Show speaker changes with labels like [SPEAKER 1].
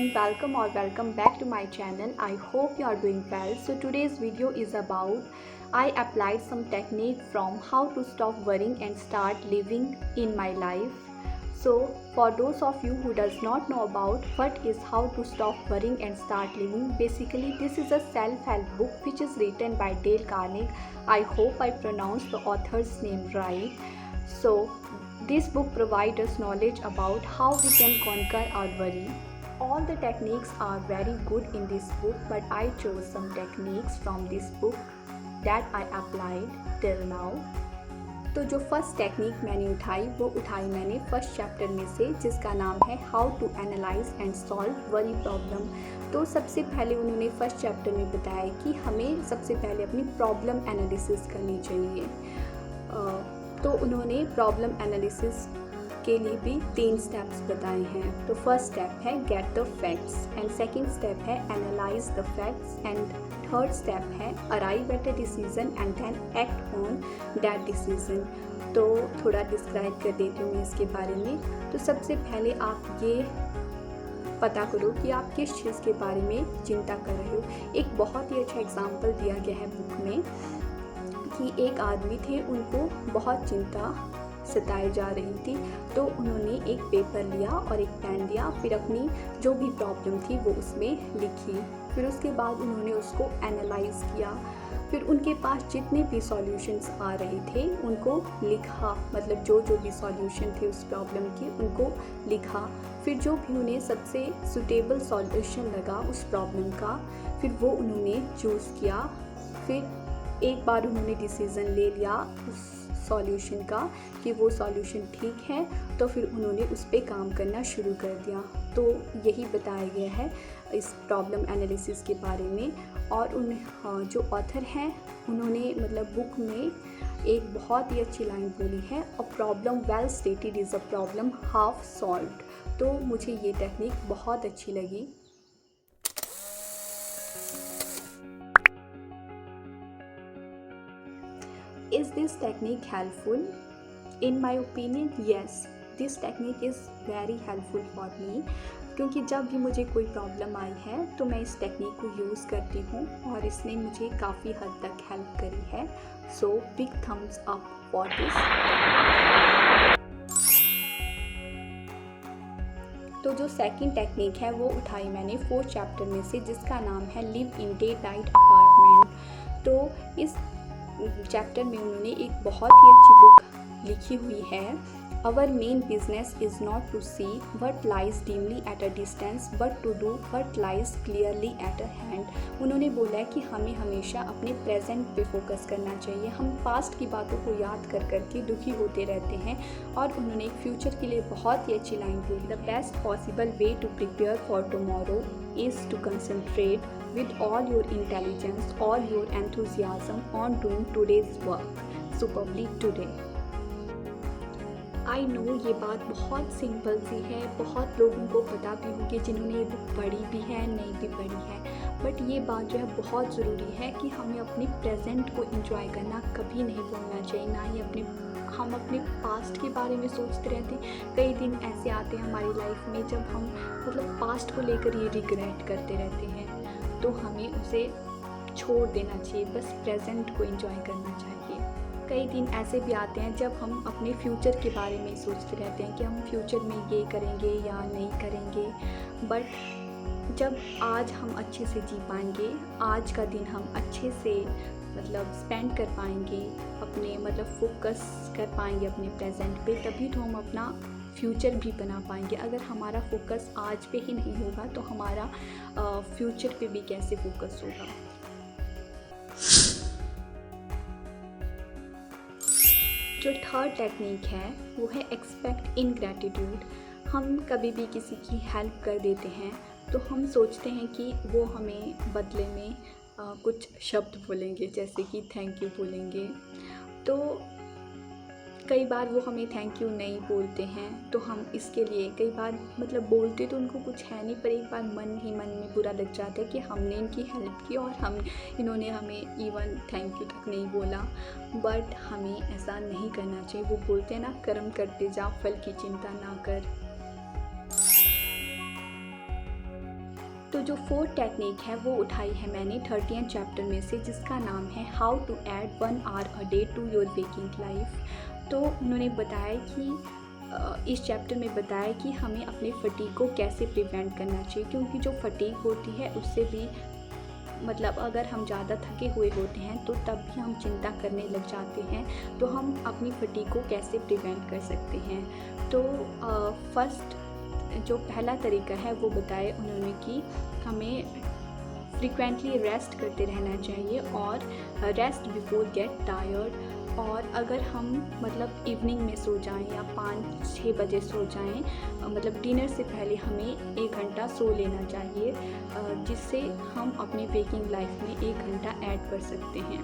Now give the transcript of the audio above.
[SPEAKER 1] everyone, welcome back to my channel. I hope you are doing well. So today's video is about I applied some technique from how to stop worrying and start living in my life. So for those of you who does not know about what is how to stop worrying and start living, basically this is a self-help book which is written by Dale Carnegie. I hope I pronounced the author's name right. So this book provides us knowledge about how we can conquer our worry. All the techniques are very good in this book, but I chose some techniques from this book that I applied till now. तो जो first technique मैंने उठाई मैंने first chapter में से, जिसका नाम है how to analyse and solve worry problem. तो सबसे पहले उन्होंने फर्स्ट चैप्टर में बताया कि हमें सबसे पहले अपनी प्रॉब्लम एनालिसिस करनी चाहिए। तो उन्होंने प्रॉब्लम एनालिसिस के लिए भी 3 स्टेप्स बताए हैं। तो फर्स्ट स्टेप है get the facts, and second step है analyse the facts, and third step है arrive at a decision and then act on that decision. तो थोड़ा डिस्क्राइब कर देती हूँ मैं इसके बारे में। तो सबसे पहले आप ये पता करो कि आप किस चीज़ के बारे में चिंता कर रहे हो। एक बहुत ही अच्छा एग्जाम्पल दिया गया है बुक में कि एक आदमी थे, उनको बहुत चिंता सताई जा रही थी। तो उन्होंने एक पेपर लिया और एक पेन लिया, फिर अपनी जो भी प्रॉब्लम थी वो उसमें लिखी। फिर उसके बाद उन्होंने उसको एनालाइज किया। फिर उनके पास जितने भी सॉल्यूशंस आ रहे थे उनको लिखा, मतलब जो भी सॉल्यूशन थे उस प्रॉब्लम के उनको लिखा। फिर जो भी उन्हें सबसे सुटेबल सॉल्यूशन लगा उस प्रॉब्लम का, फिर वो उन्होंने चूज़ किया। फिर एक बार उन्होंने डिसीज़न ले लिया उस सॉल्यूशन का कि वो सॉल्यूशन ठीक है, तो फिर उन्होंने उस पर काम करना शुरू कर दिया। तो यही बताया गया है इस प्रॉब्लम एनालिसिस के बारे में। और जो ऑथर हैं उन्होंने मतलब बुक में एक बहुत ही अच्छी लाइन बोली है, a problem well stated is a problem half solved. तो मुझे ये टेक्निक बहुत अच्छी लगी। Is this technique helpful? In my opinion, yes. This technique is very helpful for me. क्योंकि जब भी मुझे कोई प्रॉब्लम आई है तो मैं इस टेक्निक को यूज़ करती हूँ और इसने मुझे काफ़ी हद तक हेल्प करी है। So big thumbs up for this. तो जो सेकंड टेक्निक है वो उठाई मैंने 4th चैप्टर में से, जिसका नाम है live in day night apartment. तो इस चैप्टर में उन्होंने एक बहुत ही अच्छी बुक लिखी हुई है, our main business is not to see what lies dimly at a distance but to do what lies clearly at a hand. उन्होंने बोला है कि हमें हमेशा अपने प्रेजेंट पे फोकस करना चाहिए। हम पास्ट की बातों को याद कर के दुखी होते रहते हैं। और उन्होंने एक फ्यूचर के लिए बहुत ही अच्छी लाइन बोली, the best possible way to prepare for tomorrow is to concentrate with all your intelligence, all your enthusiasm on doing today's work superbly today. I know ये बात बहुत सिंपल सी है, बहुत लोगों को पता भी होगी जिन्होंने ये बुक पढ़ी भी है नहीं भी पढ़ी है, बट ये बात जो है बहुत ज़रूरी है कि हमें अपने प्रेजेंट को एंजॉय करना कभी नहीं भूलना चाहिए। ना ही हम अपने पास्ट के बारे में सोचते रहते हैं। कई दिन ऐसे आते हैं हमारी लाइफ में जब हम मतलब पास्ट को लेकर ये रिग्रेट करते रहते हैं, तो हमें उसे छोड़ देना चाहिए, बस प्रेजेंट को एंजॉय करना चाहिए। कई दिन ऐसे भी आते हैं जब हम अपने फ्यूचर के बारे में सोचते रहते हैं कि हम फ्यूचर में ये करेंगे या नहीं करेंगे, बट जब आज हम अच्छे से जी पाएंगे, आज का दिन हम अच्छे से मतलब स्पेंड कर पाएंगे, अपने मतलब फोकस कर पाएंगे अपने प्रेजेंट पे, तभी तो हम अपना फ्यूचर भी बना पाएंगे। अगर हमारा फोकस आज पे ही नहीं होगा तो हमारा फ्यूचर पे भी कैसे फोकस होगा। जो थर्ड टेक्निक है वो है एक्सपेक्ट इनग्रैटिट्यूड। हम कभी भी किसी की हेल्प कर देते हैं तो हम सोचते हैं कि वो हमें बदले में कुछ शब्द बोलेंगे, जैसे कि थैंक यू बोलेंगे। तो कई बार वो हमें थैंक यू नहीं बोलते हैं, तो हम इसके लिए कई बार मतलब बोलते तो उनको कुछ है नहीं, पर एक बार मन ही मन में बुरा लग जाता है कि हमने इनकी हेल्प की और इन्होंने हमें इवन थैंक यू तक नहीं बोला। बट हमें ऐसा नहीं करना चाहिए। वो बोलते हैं ना, कर्म करते जा फल की चिंता ना कर। जो फोर्थ टेक्निक है वो उठाई है मैंने 30th चैप्टर में से, जिसका नाम है how to add 1 hour a day to your waking life. तो उन्होंने बताया कि इस चैप्टर में बताया कि हमें अपने फटीग को कैसे प्रिवेंट करना चाहिए, क्योंकि जो फटीग होती है उससे भी मतलब अगर हम ज़्यादा थके हुए होते हैं तो तब भी हम चिंता करने लग जाते हैं। तो हम अपनी फटीग को कैसे प्रिवेंट कर सकते हैं। तो फर्स्ट जो पहला तरीका है वो बताया उन्होंने कि हमें फ्रिक्वेंटली रेस्ट करते रहना चाहिए और रेस्ट बिफोर गेट टायर्ड। और अगर हम मतलब इवनिंग में सो जाएं या 5-6 बजे सो जाएं, मतलब डिनर से पहले हमें 1 घंटा सो लेना चाहिए, जिससे हम अपनी वेकिंग लाइफ में 1 घंटा ऐड कर सकते हैं।